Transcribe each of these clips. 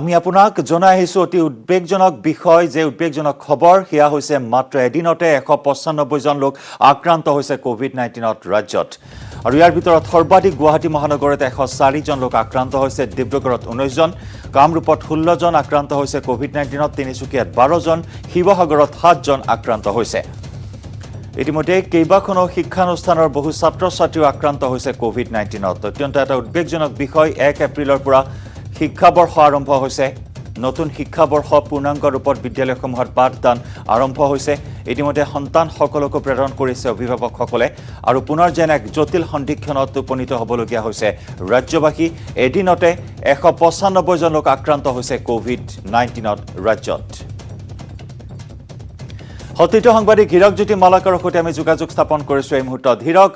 আমি আপোনাক জনাই আহিছো অতি উদ্বেগজনক বিষয় যে উদ্বেগজনক খবৰ হিয়া হৈছে মাত্ৰ এদিনতে 195 জন লোক আক্ৰান্ত হৈছে কোভিড-19ত ৰাজ্যত আৰু ইয়াৰ ভিতৰত সৰ্বাধিক গুৱাহাটী মহানগৰত 104 জন লোক আক্ৰান্ত হৈছে ডিব্ৰুগড়ত 19 জন কামৰূপত 16 জন আক্ৰান্ত হৈছে কোভিড-19ত তিনিচুকীয়াত 12 জন শিৱসাগৰত 7 জন আক্ৰান্ত হৈছে ইতিমধ্যে কেইবাখনো শিক্ষানুষ্ঠানৰ বহু ছাত্ৰ-ছাত্ৰী আক্ৰান্ত হৈছে কোভিড-19ত অত্যন্ত এটা উদ্বেগজনক বিষয় 1 এপ্ৰিলৰ পৰা শিক্ষাবৰ্ষ আৰম্ভ হৈছে নতুন শিক্ষাবৰ্ষ পূৰ্ণাংগ ৰূপত বিদ্যালয়সমূহত পাঠদান আৰম্ভ হৈছে ইতিমধ্যে সন্তান সকলক প্ৰেৰণ কৰিছে অভিভাৱকসকলে আৰু পুনৰ যেন এক জটিল সন্ধিক্ষণত উপনীত হ'বলগীয়া হৈছে ৰাজ্যবাসী এদিনতে 195 জন লোক আক্ৰান্ত হৈছে কোভিড-19ত ৰাজ্যত হতিত সাংবাদিক হীৰকজ্যোতি মালাকাৰ সৈতে আমি যোগাযোগ স্থাপন কৰিছো এই মুহূৰ্তত হীৰক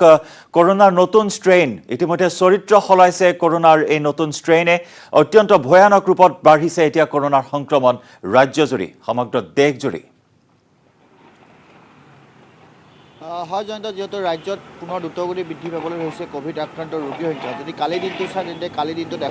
কৰোনাৰ নতুন ষ্ট্ৰেইন ইতিমধ্যে চৰিত্ৰ হলাইছে কৰোনাৰ এই নতুন ষ্ট্ৰেইনে অত্যন্ত ভয়ানক ৰূপত বাঢ়িছে এতিয়া কৰোনাৰ সংক্ৰমণ ৰাজ্যজুৰি সমগ্ৰ দেশজুৰি হয় জয়ন্ত যেহেতু ৰাজ্যত পুনৰ দ্ৰুতগতি বৃদ্ধি পাবলৈ হৈছে কোভিড আক্ৰান্ত ৰোগীৰ সংখ্যা যদি কালি দিনটো চাই তেন্তে কালি দিনটোত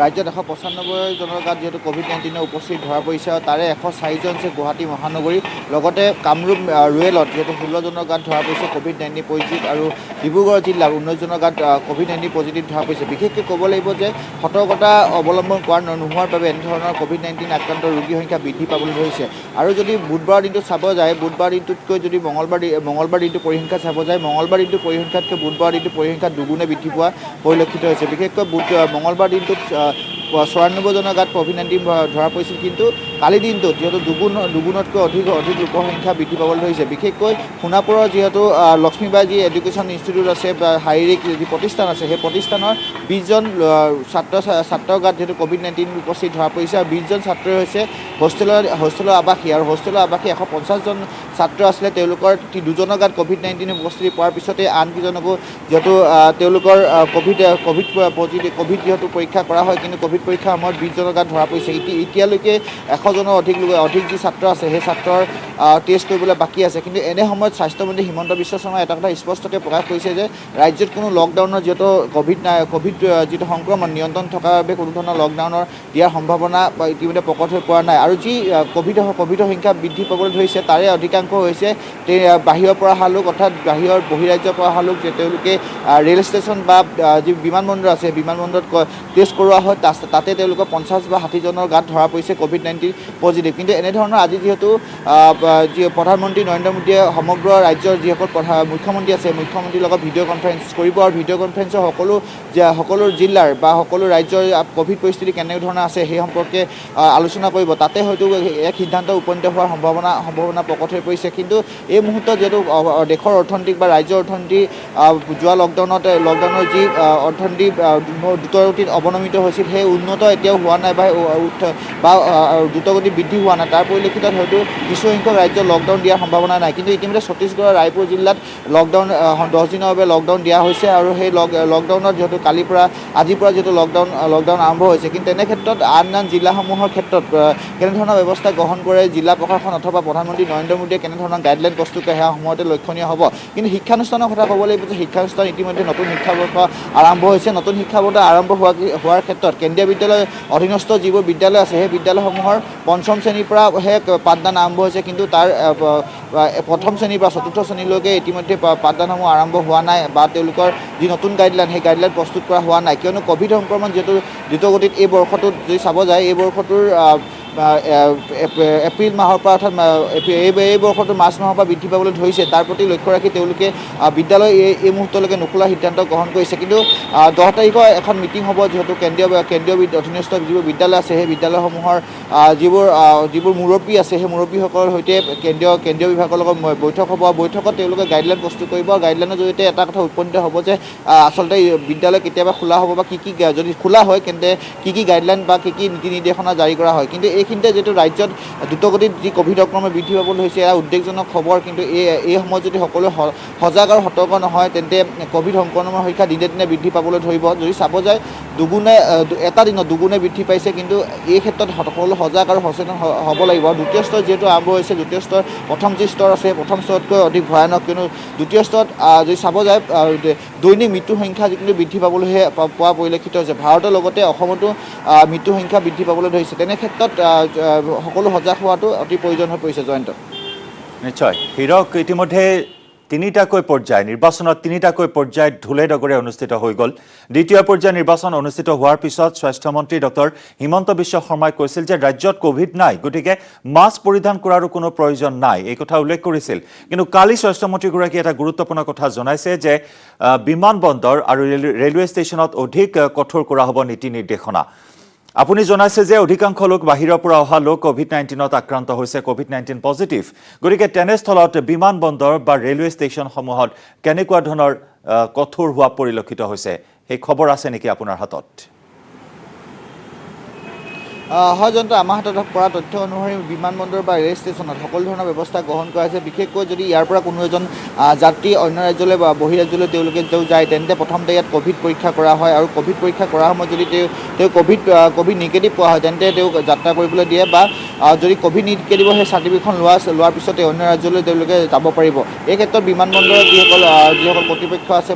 ৰাজ্যত 195 জনৰ গাত যেহেতু কোভিড-19 উপস্থিত ধৰা পৰিছে আৰু তাৰে 104 জন হৈছে গুৱাহাটী মহানগৰী লগতে কামৰূপ ৰুৰেলত যেহেতু 16 জনৰ গাত ধৰা পৰিছে কোভিড-19 পজিটিভ আৰু ডিব্ৰুগড় জিলাৰ 19 জনৰ গাত কোভিড-19 পজিটিভ ধৰা পৰিছে বিশেষকৈ ক'ব লাগিব যে সতৰ্কতা অৱলম্বন কৰা নোহোৱাৰ বাবে এনেধৰণৰ কোভিড-19 আক্ৰান্ত ৰোগীৰ সংখ্যা বৃদ্ধি পাবলৈ ধৰিছে আৰু যদি বুধবাৰ দিনটোত চাব যায় বুধবাৰ দিনটোতকৈ যদি মঙলবাৰ দিনটো পৰিসংখ্যা চাব যায় মঙলবাৰ দিনটো পৰিসংখ্যাতকৈ বুধবাৰ দিনটো পৰিসংখ্যা দুগুণে বৃদ্ধি পোৱা পৰিলক্ষিত হৈছে বিশেষকৈ মঙলবাৰ দিনটোত 94 জনৰ গাত কোভিড-19 ধৰা পৰিছিল কিন্তু কালি দিনটোত যিহেতু দুগুণতকৈ অধিক লোকৰ সংখ্যা বৃদ্ধি পাবলৈ ধৰিছে বিশেষকৈ সোণাপুৰৰ যিহেতু লক্ষ্মীবাই যি এডুকেশ্যন ইনষ্টিটিউট আছে বা শাৰীৰিক যি প্ৰতিষ্ঠান আছে সেই প্ৰতিষ্ঠানৰ 20 জন ছাত্ৰৰ গাত যিহেতু কোভিড-19 উপস্থিত ধৰা পৰিছে আৰু 20 জন ছাত্ৰই হৈছে হোষ্টেলৰ আৱাসী আৰু হোষ্টেলৰ আৱাসী 150 জন ছাত্ৰ আছিলে তেওঁলোকৰ 2জনৰ গাত কোভিড-19 উপস্থিতি পোৱাৰ পিছতে আন কেইজনকো যিহেতু তেওঁলোকৰ কোভিড যিহেতু পৰীক্ষা কৰা হয় কিন্তু কোভিড পৰীক্ষাৰ সময়ত 20 জনৰ গাত ধৰা পৰিছে এতিয়ালৈকে 100 জনৰ অধিক যি ছাত্ৰ আছে সেই ছাত্ৰৰ টেষ্ট কৰিবলৈ বাকী আছে কিন্তু এনে সময়ত স্বাস্থ্যমন্ত্ৰী হিমন্ত বিশ্ব শৰ্মাই এটা কথা স্পষ্টকৈ প্ৰকাশ কৰিছে যে ৰাজ্যত কোনো লকডাউনৰ যিহেতু কোভিড যিটো সংক্ৰমণ নিয়ন্ত্ৰণ থকাৰ বাবে কোনো ধৰণৰ লকডাউনৰ দিয়াৰ সম্ভাৱনা ইতিমধ্যে প্ৰকট হৈ পৰা নাই আৰু যি কোভিডৰ সংখ্যা বৃদ্ধি পাবলৈ ধৰিছে তাৰে অধিকাংশ হৈছে বাহিৰৰ পৰা অহা লোক অৰ্থাৎ বহিৰাজ্যৰ পৰা অহা লোক যে তেওঁলোকে ৰেল ষ্টেচন বা যি বিমানবন্দৰ আছে বিমানবন্দৰত টেষ্ট কৰোৱা হয় তাতে তেওঁলোকৰ 50 বা 60 জনৰ গাত ধৰা পৰিছে কোভিড-19 পজিটিভ কিন্তু এনেধৰণৰ আজি যিহেতু যি প্ৰধানমন্ত্ৰী নৰেন্দ্ৰ মোদীয়ে সমগ্ৰ ৰাজ্যৰ যিসকল মুখ্যমন্ত্ৰী আছে মুখ্যমন্ত্ৰীৰ লগত ভিডিঅ' কনফাৰেন্স কৰিব আৰু ভিডিঅ' কনফাৰেন্সৰ সকলো জিলাৰ বা সকলো ৰাজ্যৰ কোভিড পৰিস্থিতি কেনেধৰণৰ আছে সেই সম্পৰ্কে আলোচনা কৰিব তাতে হয়তো এক সিদ্ধান্ত উপনীত হোৱাৰ সম্ভাৱনা প্ৰকট হৈ পৰিছে কিন্তু এই মুহূৰ্তত যিহেতু দেশৰ অৰ্থনৈতিক বা ৰাজ্যৰ অৰ্থনীতি যোৱা লকডাউনৰ যি অৰ্থনীতি দ্ৰুতগতিত অৱনমিত হৈছিল সেই উন্নত এতিয়াও হোৱা নাই বা দ্ৰুতগতি বৃদ্ধি হোৱা নাই তাৰ পৰিলক্ষিতত হয়তো কিছুসংখ্যক ৰাজ্যত লকডাউন দিয়াৰ সম্ভাৱনা নাই কিন্তু ইতিমধ্যে ছত্তীশগড়ৰ ৰায়পুৰ জিলাত লকডাউন 10 দিনৰ বাবে লকডাউন দিয়া হৈছে আৰু সেই লকডাউনত যিহেতু আজিৰ পৰা যিহেতু লকডাউন আৰম্ভ হৈছে কিন্তু তেনে ক্ষেত্ৰত আন জিলাসমূহৰ ক্ষেত্ৰত কেনেধৰণৰ ব্যৱস্থা গ্ৰহণ কৰে জিলা প্ৰশাসন অথবা প্ৰধানমন্ত্ৰী নৰেন্দ্ৰ মোদীয়ে কেনেধৰণৰ গাইডলাইন প্ৰস্তুত কৰে সেয়া সময়তে লক্ষণীয় হ'ব কিন্তু শিক্ষানুষ্ঠানৰ কথা ক'ব লাগিব যে শিক্ষানুষ্ঠান ইতিমধ্যে নতুন শিক্ষাবৰ্ষ আৰম্ভ হৈছে নতুন শিক্ষাবৰ্ষ আৰম্ভ হোৱাৰ ক্ষেত্ৰত কেন্দ্ৰীয় বিদ্যালয়ৰ অধীনস্থ যিবোৰ বিদ্যালয় আছে সেই বিদ্যালয়সমূহৰ 5ম শ্ৰেণীৰ পৰাহে পাঠদান আৰম্ভ হৈছে কিন্তু তাৰ প্ৰথম শ্ৰেণীৰ পৰা 4ৰ্থ শ্ৰেণীলৈকে ইতিমধ্যে পাঠদানসমূহ আৰম্ভ হোৱা নাই বা তেওঁলোকৰ যি নতুন গাইডলাইন সেই গাইডলাইন প্ৰস্তুত কৰা হোৱা নাই কিয়নো কোভিড সংক্ৰমণ যিহেতু দ্ৰুতগতিত এই বৰ্ষটোত যদি চাব যায় এই বৰ্ষটোৰ এপ্ৰিল মাহৰ পৰা অৰ্থাৎ এই বৰ্ষটোৰ মাৰ্চ মাহৰ পৰা বৃদ্ধি পাবলৈ ধৰিছে তাৰ প্ৰতি লক্ষ্য ৰাখি তেওঁলোকে বিদ্যালয় এই মুহূৰ্তলৈকে নোখোলাৰ সিদ্ধান্ত গ্ৰহণ কৰিছে কিন্তু 10 তাৰিখৰ এখন মিটিং হ'ব যিহেতু কেন্দ্ৰীয় অধীনস্থ যিবোৰ বিদ্যালয় আছে সেই বিদ্যালয়সমূহৰ যিবোৰ মুৰব্বী আছে সেই মুৰব্বীসকলৰ সৈতে কেন্দ্ৰীয় বিভাগৰ লগত বৈঠক হ'ব বৈঠকত তেওঁলোকে গাইডলাইন প্ৰস্তুত কৰিব আৰু গাইডলাইনৰ জৰিয়তে এটা কথা উপনীত হ'ব যে আচলতে বিদ্যালয় কেতিয়াবা খোলা হ'ব বা কি যদি খোলা হয় তেন্তে কি গাইডলাইন বা কি নীতি নিৰ্দেশনা জাৰি কৰা হয় কিন্তু এইখিনিতে যিটো ৰাজ্যত দ্ৰুতগতিত যি ক'ভিড সংক্ৰমণ বৃদ্ধি পাবলৈ হৈছে এয়া উদ্বেগজনক খবৰ। কিন্তু এই সময়ত যদি সকলোৱে সজাগ আৰু সতৰ্ক নহয় তেন্তে ক'ভিড সংক্ৰমণৰ সংখ্যা দিনে দিনে বৃদ্ধি পাবলৈ ধৰিব। যদি চাব যায় এটা দিনত দুগুণে বৃদ্ধি পাইছে, কিন্তু এই ক্ষেত্ৰত সকলো সজাগ আৰু সচেতন হ'ব লাগিব। দ্বিতীয় স্তৰ যিহেতু আৰম্ভ হৈছে, দ্বিতীয় স্তৰ প্ৰথম যি স্তৰ আছে প্ৰথম স্তৰতকৈ অধিক ভয়ানক, কিন্তু দ্বিতীয় স্তৰত যদি চাব যায় দৈনিক মৃত্যুৰ সংখ্যা কিন্তু বৃদ্ধি পাবলৈহে পোৱা পৰিলক্ষিত হৈছে। ভাৰতৰ লগতে অসমতো মৃত্যুৰ সংখ্যা বৃদ্ধি পাবলৈ ধৰিছে। তেনে ক্ষেত্ৰত সকলো সজাগ হোৱাটো অতি প্ৰয়োজন হৈ পৰিছে। জয়ন্ত, নিশ্চয় হীৰক, ইতিমধ্যে তিনিটাকৈ পৰ্যায় নিৰ্বাচনত তিনিটাকৈ পৰ্যায়ত ঢোলে ডগৰে অনুষ্ঠিত হৈ গ'ল। দ্বিতীয় পৰ্যায় নিৰ্বাচন অনুষ্ঠিত হোৱাৰ পিছত স্বাস্থ্যমন্ত্ৰী ডক্টৰ হিমন্ত বিশ্ব শৰ্মাই কৈছিল যে ৰাজ্যত ক'ভিড নাই, গতিকে মাস্ক পৰিধান কৰাৰো কোনো প্ৰয়োজন নাই, এই কথা উল্লেখ কৰিছিল। কিন্তু কালি স্বাস্থ্যমন্ত্ৰীগৰাকীয়ে এটা গুৰুত্বপূৰ্ণ কথা জনাইছে যে বিমানবন্দৰ আৰু ৰেলৱে ষ্টেচনত অধিক কঠোৰ কৰা হ'ব নীতি নিৰ্দেশনা। আপুনি জনাইছে যে অধিকাংশ লোক বাহিৰৰ পৰা অহা লোক COVID-19ত আক্ৰান্ত হৈছে, COVID-19 পজিটিভ। গতিকে তেনেস্থলত বিমানবন্দৰ বা ৰেলৱে ষ্টেচনসমূহত কেনেকুৱা ধৰণৰ কঠোৰ হোৱা পৰিলক্ষিত হৈছে, সেই খবৰ আছে নেকি আপোনাৰ হাতত? হয় জয়ন্ত, আমাৰ হাতত পৰা তথ্য অনুসৰি বিমানবন্দৰ বা ৰেল ষ্টেচনত সকলো ধৰণৰ ব্যৱস্থা গ্ৰহণ কৰা হৈছে। বিশেষকৈ যদি ইয়াৰ পৰা কোনো এজন যাত্ৰী অন্য ৰাজ্যলৈ বা বহিৰাজ্যলৈ তেওঁলোকে যায়, তেন্তে প্ৰথমতে ইয়াত ক'ভিড পৰীক্ষা কৰা হয়, আৰু ক'ভিড পৰীক্ষা কৰাৰ সময়ত যদি তেওঁ ক'ভিড নিগেটিভ পোৱা হয় তেন্তে তেওঁক যাত্ৰা কৰিবলৈ দিয়ে, বা যদি ক'ভিড নিগেটিভৰ সেই চাৰ্টিফিকেটখন লোৱাৰ পিছতে অন্য ৰাজ্যলৈ তেওঁলোকে যাব পাৰিব। এই ক্ষেত্ৰত বিমানবন্দৰৰ যিসকল কৰ্তৃপক্ষ আছে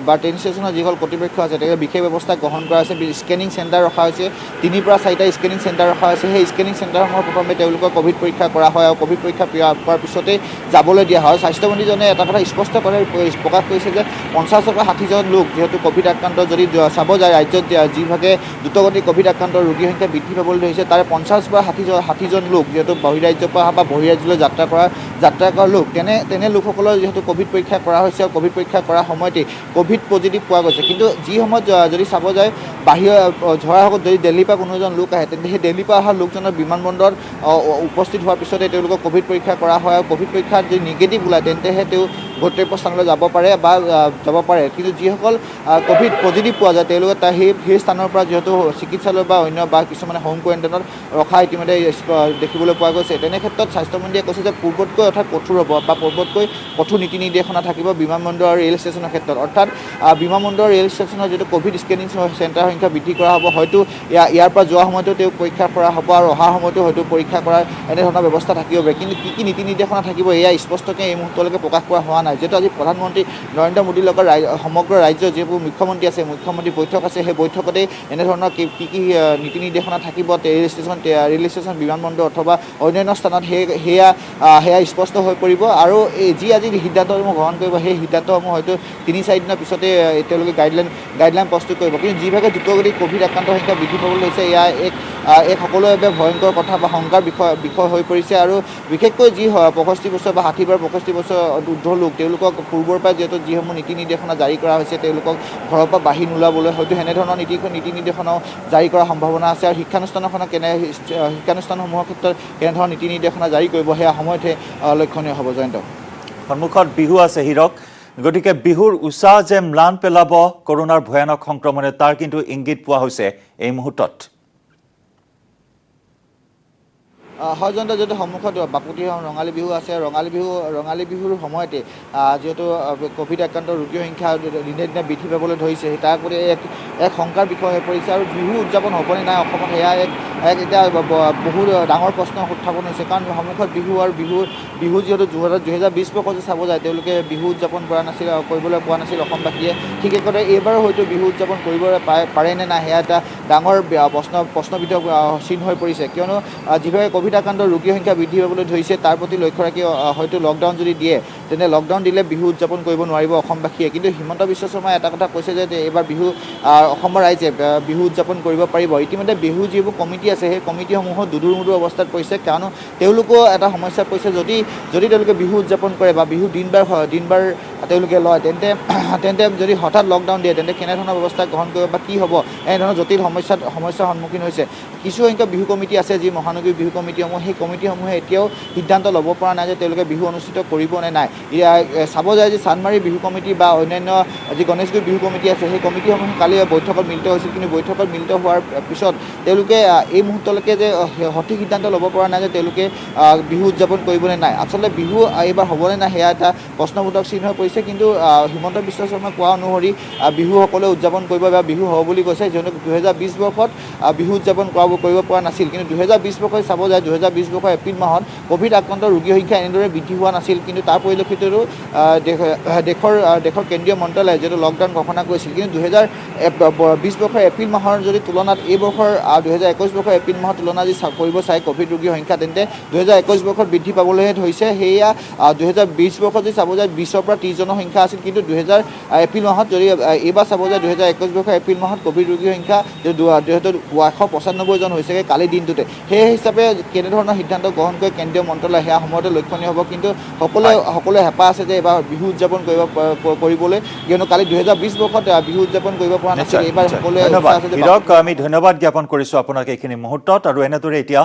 বা ট্ৰেইন ষ্টেচনৰ যিসকল কৰ্তৃপক্ষ আছে তেওঁলোকে বিশেষ ব্যৱস্থা গ্ৰহণ কৰা হৈছে। স্কেনিং চেণ্টাৰ ৰখা হৈছে, 3 পৰা 4টা স্কেনিং চেণ্টাৰ ৰখা হৈছে। সেই স্কেনিং চেণ্টাৰসমূহৰ প্ৰথমে তেওঁলোকৰ ক'ভিড পৰীক্ষা কৰা হয়, আৰু ক'ভিড পৰীক্ষা কৰাৰ পিছতেই যাবলৈ দিয়া হয়। স্বাস্থ্যমন্ত্ৰীজনে এটা কথা স্পষ্টকৈ প্ৰকাশ কৰিছে যে 50 পৰা 60জন লোক যিহেতু ক'ভিড আক্ৰান্ত, যদি চাব যায় ৰাজ্যত যিভাগে দ্ৰুতগতিত ক'ভিড আক্ৰান্তৰ ৰোগীৰ সংখ্যা বৃদ্ধি পাবলৈ ধৰিছে, তাৰে 50 পৰা 60জন লোক যিহেতু বহিৰাজ্যৰ পৰা বা বহিৰাজ্যলৈ যাত্ৰা কৰা লোক, তেনে লোকসকলৰ যিহেতু ক'ভিড পৰীক্ষা কৰা হৈছে, আৰু ক'ভিড পৰীক্ষা কৰাৰ সময়তেই ক'ভিড পজিটিভ পোৱা গৈছে। কিন্তু যি সময়ত যদি চাব যায় ধৰা হওক যদি দিল্লীৰ পৰা কোনো এজন লোক আহে, তেন্তে সেই দিল্লীৰ পৰা অহা লোকজনৰ বিমানবন্দৰত উপস্থিত হোৱাৰ পিছতে তেওঁলোকক ক'ভিড পৰীক্ষা কৰা হয়, আৰু ক'ভিড পৰীক্ষাত যদি নিগেটিভ ওলায় তেন্তেহে তেওঁ গন্তব্য স্থানলৈ যাব পাৰে। কিন্তু যিসকল ক'ভিড পজিটিভ পোৱা যায় তেওঁলোকে সেই স্থানৰ পৰা যিহেতু চিকিৎসালয় বা অন্য বা কিছুমানে হোম কোৱাৰেণ্টাইনত ৰখা ইতিমধ্যে দেখিবলৈ পোৱা গৈছে। তেনে ক্ষেত্ৰত স্বাস্থ্যমন্ত্ৰীয়ে কৈছে যে পূৰ্বতকৈ অৰ্থাৎ কঠোৰ হ'ব বা পূৰ্বতকৈ কঠোৰ নীতি নিৰ্দেশনা থাকিব বিমানবন্দৰ আৰু ৰেল ষ্টেচনৰ ক্ষেত্ৰত। অৰ্থাৎ বিমানবন্দৰ ৰেল ষ্টেচনৰ যিটো ক'ভিড স্কেনিং চেণ্টাৰৰ সংখ্যা বৃদ্ধি কৰা হ'ব, হয়তো ইয়াৰ পৰা যোৱা সময়তো তেওঁক পৰীক্ষা কৰা হ'ব, আৰু অহা সময়তো হয়তো পৰীক্ষা কৰাৰ এনেধৰণৰ ব্যৱস্থা থাকিব পাৰে। কিন্তু কি নীতি নিৰ্দেশনা থাকিব এয়া স্পষ্টকৈ এই মুহূৰ্তলৈকে প্ৰকাশ কৰা হোৱা নাই। যিহেতু আজি প্ৰধানমন্ত্ৰী নৰেন্দ্ৰ মোদীৰ লগত সমগ্ৰ ৰাজ্যৰ যিবোৰ মুখ্যমন্ত্ৰী আছে, মুখ্যমন্ত্ৰী বৈঠক আছে, সেই বৈঠকতেই এনেধৰণৰ কি নীতি নিৰ্দেশনা থাকিব ৰেল ষ্টেচন বিমানবন্দৰ অথবা অন্যান্য স্থানত সেয়া স্পষ্ট হৈ পৰিব। আৰু যি আজি সিদ্ধান্তসমূহ গ্ৰহণ কৰিব, সেই সিদ্ধান্তসমূহ হয়তো 3-4 দিনৰ পিছতে তেওঁলোকে গাইডলাইন প্ৰস্তুত কৰিব। কিন্তু যিভাগে দ্ৰুতগতিত ক'ভিড আক্ৰান্তৰ সংখ্যা বৃদ্ধি পাবলৈ লৈছে, এয়া এক সকলোৰে বাবে ভয়ংকৰ কথা বা শংকাৰ বিষয় হৈ পৰিছে। আৰু বিশেষকৈ যি 65 বছৰ বা 60 পৰা 65 বছৰ ঊৰ্ধ্বৰ লোক, তেওঁলোকক পূৰ্বৰ পৰা যিহেতু যিসমূহ নীতি নিৰ্দেশনা জাৰি কৰা হৈছে, তেওঁলোকক ঘৰৰ পৰা বাহিৰ নোলাবলৈ হয়তো সেনেধৰণৰ নীতি নিৰ্দেশনাও জাৰি কৰাৰ সম্ভাৱনা আছে। আৰু শিক্ষানুষ্ঠানসমূহৰ ক্ষেত্ৰত কেনেধৰণৰ নীতি নিৰ্দেশনা জাৰি কৰিব, সেয়া সময়তহে লক্ষণীয় হ'ব। জয়ন্ত, সন্মুখত বিহু আছে হীৰক, গতিকে বিহুৰ উৎসাহ যে ম্লান পেলাব কৰোনাৰ ভয়ানক সংক্ৰমণে, তাৰ কিন্তু ইংগিত পোৱা হৈছে এই মুহূৰ্তত। হয় জয়ন্ত, যিহেতু সন্মুখত বাপুতি ৰঙালী বিহু আছে, ৰঙালী বিহুৰ সময়তে যিহেতু ক'ভিড আক্ৰান্ত ৰোগীৰ সংখ্যা দিনে দিনে বৃদ্ধি পাবলৈ ধৰিছে, তাৰ প্ৰতি এক শংকাৰ বিষয় হৈ পৰিছে। আৰু বিহু উদযাপন হ'বনে নাই অসমত, সেয়া এতিয়া বহু ডাঙৰ প্ৰশ্ন উত্থাপন হৈছে। কাৰণ সন্মুখত বিহু যিহেতু 2020 বৰ্ষত চাব যায় তেওঁলোকে বিহু উদযাপন কৰিবলৈ পোৱা নাছিল অসমবাসীয়ে। ঠিক একেদৰে এইবাৰো হয়তো বিহু উদযাপন কৰিবলৈ পাৰে নে নাই, সেয়া এটা ডাঙৰ প্ৰশ্নবিদ্ধ চিন হৈ পৰিছে। কিয়নো যিভাগে ক'ভিড আক্ৰান্ত ৰোগীৰ সংখ্যা বৃদ্ধি পাবলৈ ধৰিছে, তাৰ প্ৰতি লক্ষ্য ৰাখি হয়তো লকডাউন যদি দিয়ে, তেন্তে লকডাউন দিলে বিহু উদযাপন কৰিব নোৱাৰিব অসমবাসীয়ে। কিন্তু হিমন্ত বিশ্ব শৰ্মাই এটা কথা কৈছে যে এইবাৰ অসমৰ ৰাইজে বিহু উদযাপন কৰিব পাৰিব। ইতিমধ্যে বিহু যিবোৰ কমিটি আছে, সেই কমিটিসমূহো দুধুৰ মুধুৰ অৱস্থাত পৰিছে। কাৰণ তেওঁলোকেও এটা সমস্যাত পৰিছে, যদি তেওঁলোকে বিহু উদযাপন কৰে বা বিহু দিনবাৰ তেওঁলোকে লয়, তেন্তে যদি হঠাৎ লকডাউন দিয়ে, তেন্তে কেনেধৰণৰ ব্যৱস্থা গ্ৰহণ কৰিব বা কি হ'ব, এনেধৰণৰ জটিল সমস্যাৰ সন্মুখীন হৈছে। কিছু সংখ্যক বিহু কমিটি আছে, যি মহানগৰী বিহু কমিটিসমূহ, সেই কমিটিসমূহে এতিয়াও সিদ্ধান্ত ল'ব পৰা নাই যে তেওঁলোকে বিহু অনুষ্ঠিত কৰিব নে নাই। চাব যায় যে চান্দমাৰী বিহু কমিটি বা অন্যান্য যি গণেশগুৰি বিহু কমিটি আছে, সেই কমিটিসমূহে কালি বৈঠকত মিলিত হৈছিল। কিন্তু বৈঠকত মিলিত হোৱাৰ পিছত তেওঁলোকে এই মুহূৰ্তলৈকে যে সঠিক সিদ্ধান্ত ল'ব পৰা নাই যে তেওঁলোকে বিহু উদযাপন কৰিবনে নাই। আচলতে বিহু এইবাৰ হ'বনে নাই সেয়া এটা প্ৰশ্নবোধক চিহ্ন হৈ পৰিছে। কিন্তু হিমন্ত বিশ্ব শৰ্মাই কোৱা অনুসৰি বিহু সকলোৱে উদযাপন কৰিব বা বিহু হ'ব বুলি কৈছে। যিহেতু 2020 বৰ্ষত বিহু উদযাপন কৰিব পৰা নাছিল। কিন্তু 2020 বৰ্ষই চাব যায় 2020 বৰ্ষৰ এপ্ৰিল মাহত ক'ভিড আক্ৰান্ত ৰোগীৰ সংখ্যা এনেদৰে বৃদ্ধি হোৱা নাছিল। কিন্তু তাৰ পৰিলক্ষিততো দেশৰ কেন্দ্ৰীয় মন্ত্ৰালয়ে যিহেতু লকডাউন ঘোষণা কৰিছিল। কিন্তু 2020 বৰ্ষৰ এপ্ৰিল মাহৰ যদি তুলনাত এই বৰ্ষৰ 2021 বৰ্ষৰ এপ্ৰিল মাহৰ তুলনা যদি কৰিব চাই ক'ভিড ৰোগীৰ সংখ্যা, তেন্তে 2021 বৰ্ষত বৃদ্ধি পাবলৈহে ধৰিছে। সেয়া 2020 বৰ্ষত যদি চাব যায় 20ৰ পৰা 30জনৰ সংখ্যা আছিল। কিন্তু এপ্ৰিল মাহত যদি এইবাৰ চাব যায় 2021 বৰ্ষৰ এপ্ৰিল মাহত ক'ভিড ৰোগীৰ সংখ্যা 195জন হৈছেগৈ কালিৰ দিনটোতে। সেই হিচাপে কেনেধৰণৰ সিদ্ধান্ত গ্ৰহণ কৰে কেন্দ্ৰীয় মন্ত্ৰালয় সেয়া সময়তে লক্ষণীয় হ'ব। কিন্তু সকলোৱে হেঁপাহ আছে যে এইবাৰ বিহু উদযাপন কৰিবলৈ, কিয়নো কালি 2020 বৰ্ষত বিহু উদযাপন কৰিব পৰা নাছিল। এইবাৰ সকলোৱে আমি ধন্যবাদ জ্ঞাপন কৰিছোঁ আপোনাক এইখিনি মুহূৰ্তত। আৰু এনেদৰে এতিয়া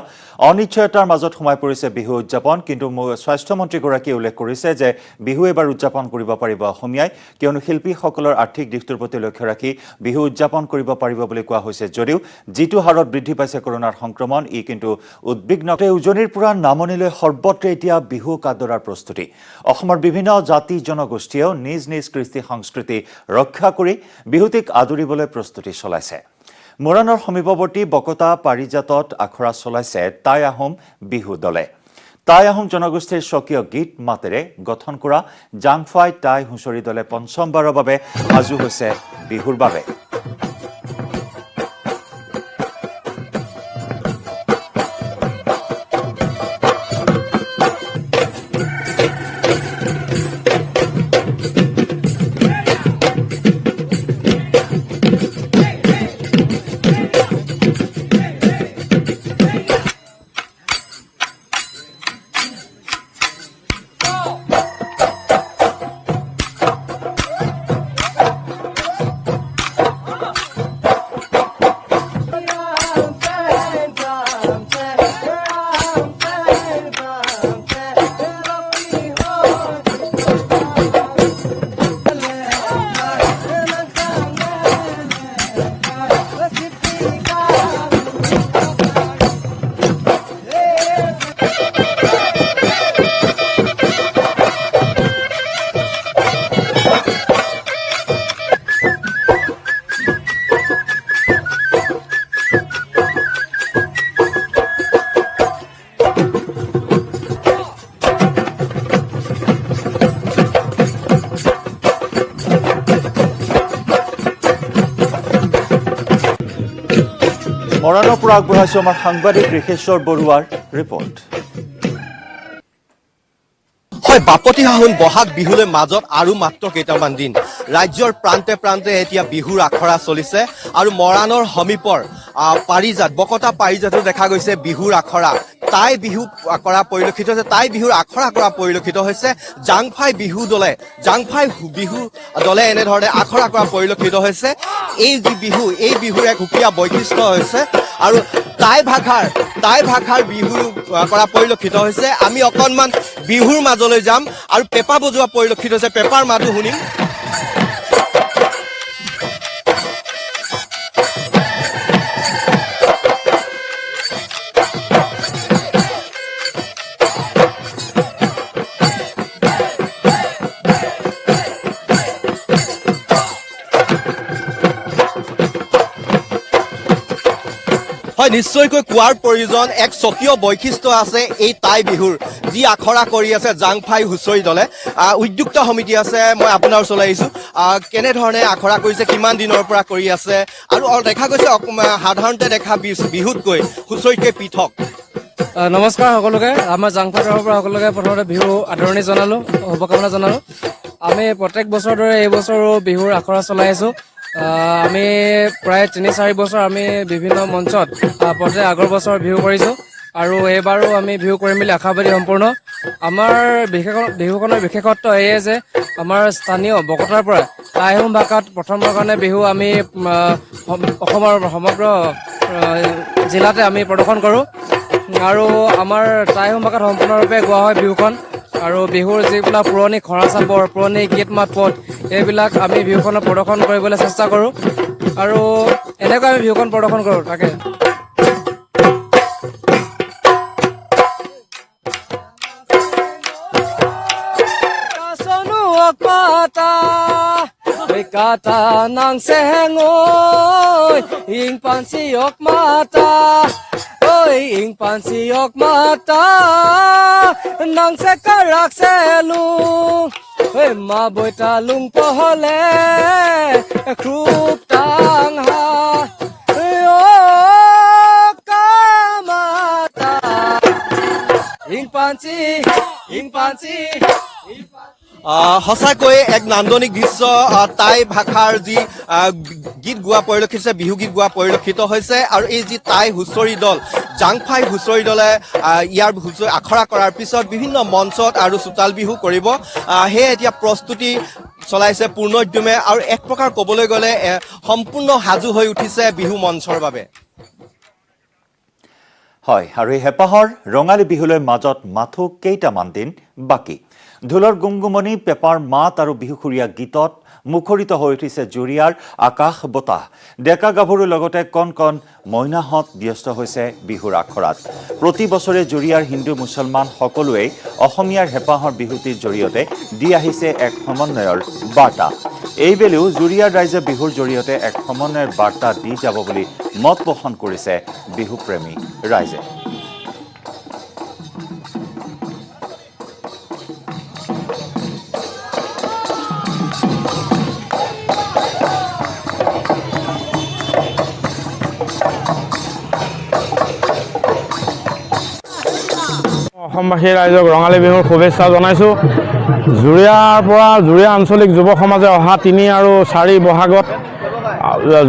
অনিশ্চয়তাৰ মাজত সোমাই পৰিছে বিহু উদযাপন। কিন্তু স্বাস্থ্যমন্ত্ৰীগৰাকীয়ে উল্লেখ কৰিছে যে বিহু এইবাৰ উদযাপন কৰিব পাৰিব অসমীয়াই, কিয়নো শিল্পীসকলৰ আৰ্থিক দিশটোৰ প্ৰতি লক্ষ্য ৰাখি বিহু উদযাপন কৰিব পাৰিব বুলি কোৱা হৈছে। যদিও যিটো হাৰত বৃদ্ধি পাইছে কৰোনাৰ সংক্ৰমণ, ই কিন্তু উদ্বিগ্ন। উজনিৰ পৰা নামনিলৈ সৰ্বত্ৰে এতিয়া বিহু কাদৰাৰ প্ৰস্তুতি। অসমৰ বিভিন্ন জাতি জনগোষ্ঠীয়েও নিজ নিজ কৃষ্টি সংস্কৃতি ৰক্ষা কৰি বিহুটিক আদৰিবলৈ প্ৰস্তুতি চলাইছে। মৰাণৰ সমীপৱৰ্তী বকতা পাৰিজাতত আখৰা চলাইছে টাই আহোম বিহু দলে। টাই আহোম জনগোষ্ঠীৰ স্বকীয় গীত মাতেৰে গঠন কৰা জাংফাই টাই হুঁচৰি দলে পঞ্চমবাৰৰ বাবে সাজু হৈছে বিহুৰ বাবে। মৰাণৰ পৰা আগবঢ়াইছোঁ আমাৰ সাংবাদিক ঋষেশ্বৰ বৰুৱাৰ ৰিপৰ্ট। হয়, বাপতি সাহোন বহাগ বিহুলৈ মাজত আৰু মাত্ৰ কেইটামান দিন। ৰাজ্যৰ প্ৰান্তে প্ৰান্তে এতিয়া বিহুৰ আখৰা চলিছে আৰু মৰাণৰ সমীপৰ পাৰিজাত বকতা পাৰিজাতো দেখা গৈছে বিহুৰ আখৰা। টাই বিহু কৰা পৰিলক্ষিত হৈছে, টাই বিহুৰ আখৰা কৰা পৰিলক্ষিত হৈছে। জাংফাই বিহু দলে এনেধৰণে আখৰা কৰা পৰিলক্ষিত হৈছে। এই যি বিহু, এই বিহুৰ এক সুকীয়া বৈশিষ্ট্য হৈছে আৰু টাই ভাষাৰ বিহু কৰা পৰিলক্ষিত হৈছে। আমি অকণমান বিহুৰ মাজলৈ যাম আৰু পেঁপা বজোৱা পৰিলক্ষিত হৈছে, পেঁপাৰ মাতো শুনিম। হয়, নিশ্চয়কৈ কোৱাৰ প্ৰয়োজন। এক স্বকীয় বৈশিষ্ট্য আছে এই টাই বিহুৰ, যি আখৰা কৰি আছে জাংফাই হুঁচৰি দলে। উদ্যোক্তা সমিতি আছে, মই আপোনাৰ ওচৰলৈ আহিছোঁ। কেনেধৰণে আখৰা কৰিছে, কিমান দিনৰ পৰা কৰি আছে, আৰু দেখা গৈছে সাধাৰণতে দেখা বিহুতকৈ হুঁচৰিতকৈ পৃথক। নমস্কাৰ সকলোকে। আমাৰ জাংফাই তৰফৰ পৰা সকলোকে প্ৰথমতে বিহু আদৰণি জনালোঁ, শুভকামনা জনালোঁ। আমি প্ৰত্যেক বছৰৰ দৰে এই বছৰো বিহুৰ আখৰা চলাই আছোঁ। আমি প্ৰায় 3-4 বছৰ আমি বিভিন্ন মঞ্চত প্ৰত্যেক আগৰ বছৰ বিহু কৰিছোঁ আৰু এইবাৰো আমি বিহু কৰিম বুলি আশাবাদী সম্পূৰ্ণ। আমাৰ বিহুখনৰ বিশেষত্ব এয়ে যে আমাৰ স্থানীয় বকতাৰ পৰা টাই আহোম ভাষাত প্ৰথমবাৰৰ কাৰণে বিহু আমি অসমৰ সমগ্ৰ জিলাতে আমি প্ৰদৰ্শন কৰোঁ আৰু আমাৰ টাই আহোম ভাষাত সম্পূৰ্ণৰূপে গোৱা হয় বিহুখন। আৰু বিহুৰ যিবিলাক পুৰণি খৰা চাপৰ, পুৰণি গীত মাত পদ, এইবিলাক আমি বিহুখনত প্ৰদৰ্শন কৰিবলৈ চেষ্টা কৰোঁ আৰু এনেকৈ আমি বিহুখন প্ৰদৰ্শন কৰোঁ। তাকে kata nang sengoy ing pansiyok mata oi ing pansiyok mata nang sekarak selung oi maboy talung pohole krup tang ha yo kamata ing pansi সঁচাকৈ এক নান্দনিক দৃশ্য টাই ভাষাৰ যি গীত গোৱা পৰিলক্ষিত হৈছে বিহু গীত গোৱা পৰিলক্ষিত হৈছে আৰু এই যি টাই হুঁচৰি দল জাংফাই হুঁচৰি দলে ইয়াৰ হুঁচৰি আখৰা কৰাৰ পিছত বিভিন্ন মঞ্চত আৰু চোতাল বিহু কৰিব সেয়ে এতিয়া প্ৰস্তুতি চলাইছে পূৰ্ণ উদ্যমে আৰু এক প্ৰকাৰ ক'বলৈ গ'লে সম্পূৰ্ণ সাজু হৈ উঠিছে বিহু মঞ্চৰ বাবে হয় আৰু এই হেঁপাহৰ ৰঙালী বিহুলৈ মাজত মাথো কেইটামান দিন বাকী ঢোলৰ গুমগুমনি পেপাৰ মাত আৰু বিহুখুৰীয়া গীতত মুখৰিত হৈ উঠিছে জুৰিয়াৰ আকাশ বতাহ ডেকা গাভৰুৰ লগতে কণ কণ মইনাহঁত ব্যস্ত হৈছে বিহুৰ আখৰাত প্ৰতি বছৰে জুৰিয়াৰ হিন্দু মুছলমান সকলোৱে অসমীয়াৰ হেঁপাহৰ বিহুটিৰ জৰিয়তে দি আহিছে এক সমন্বয়ৰ বাৰ্তা এইবেলিও জুৰিয়াৰ ৰাইজে বিহুৰ জৰিয়তে এক সমন্বয়ৰ বাৰ্তা দি যাব বুলি মত পোষণ কৰিছে বিহুপ্ৰেমী ৰাইজে অসমবাসী ৰাইজক ৰঙালী বিহুৰ শুভেচ্ছা জনাইছোঁ জুৰিয়াৰ পৰা জুৰিয়া আঞ্চলিক যুৱ সমাজে অহা 3 আৰু 4 বহাগত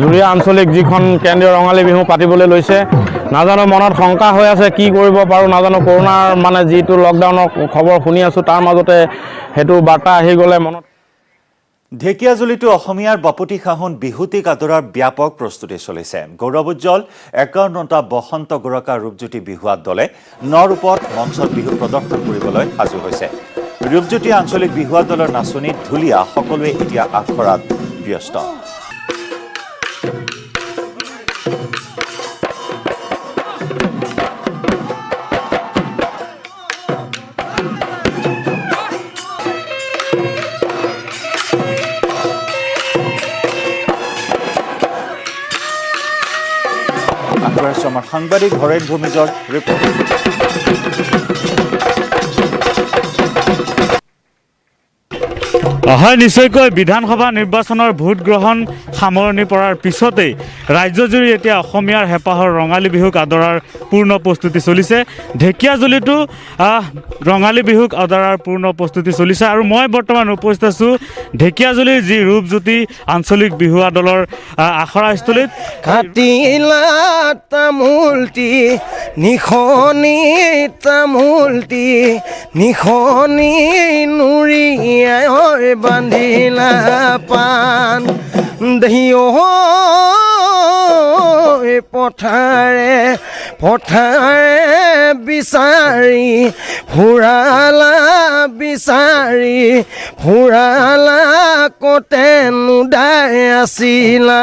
জুৰিয়া আঞ্চলিক যিখন কেন্দ্ৰীয় ৰঙালী বিহু পাতিবলৈ লৈছে নাজানো মনত শংকা হৈ আছে কি কৰিব পাৰোঁ নাজানো কৰোনাৰ মানে যিটো লকডাউনৰ খবৰ শুনি আছোঁ তাৰ মাজতে সেইটো বাৰ্তা আহি গ'লে মনত ঢেকিয়াজুলিতো অসমীয়াৰ বাপতি সাহোন বিহুটিক আদৰাৰ ব্যাপক প্ৰস্তুতি চলিছে গৌৰৱোজ্জ্বল 51টা বসন্ত গৰকা ৰূপজ্যোতি বিহুৱাত দলে নৰূপত মঞ্চত বিহু প্ৰদৰ্শন কৰিবলৈ সাজু হৈছে ৰূপজ্যোতি আঞ্চলিক বিহুৱাত দলৰ নাচনীত ঢুলীয়া সকলোৱে এতিয়া আখৰাত ব্যস্ত আমাৰ সাংবাদিক হৰেণ ভূমিজৰ ৰিপৰ্ট হয় নিশ্চয়কৈ বিধানসভা নিৰ্বাচনৰ ভোট গ্ৰহণ সামৰণি পৰাৰ পিছতেই ৰাজ্যজুৰি এতিয়া অসমীয়াৰ হেঁপাহৰ ৰঙালী বিহুক আদৰাৰ পূৰ্ণ প্ৰস্তুতি চলিছে ঢেকিয়াজুলিতো ৰঙালী বিহুক আদৰাৰ পূৰ্ণ প্ৰস্তুতি চলিছে আৰু মই বৰ্তমান উপস্থিত আছোঁ ঢেকিয়াজুলিৰ যি ৰূপজ্যোতি আঞ্চলিক বিহুৱা দলৰ আখৰাস্থলীত কাটিলা তামোলটি নিখনি তামোলটি নিখনি নুৰিয়াই বান্ধিলা পান দেহিও পথাৰে পথাৰে বিচাৰি ফুৰালা কতে নুদাই আছিলা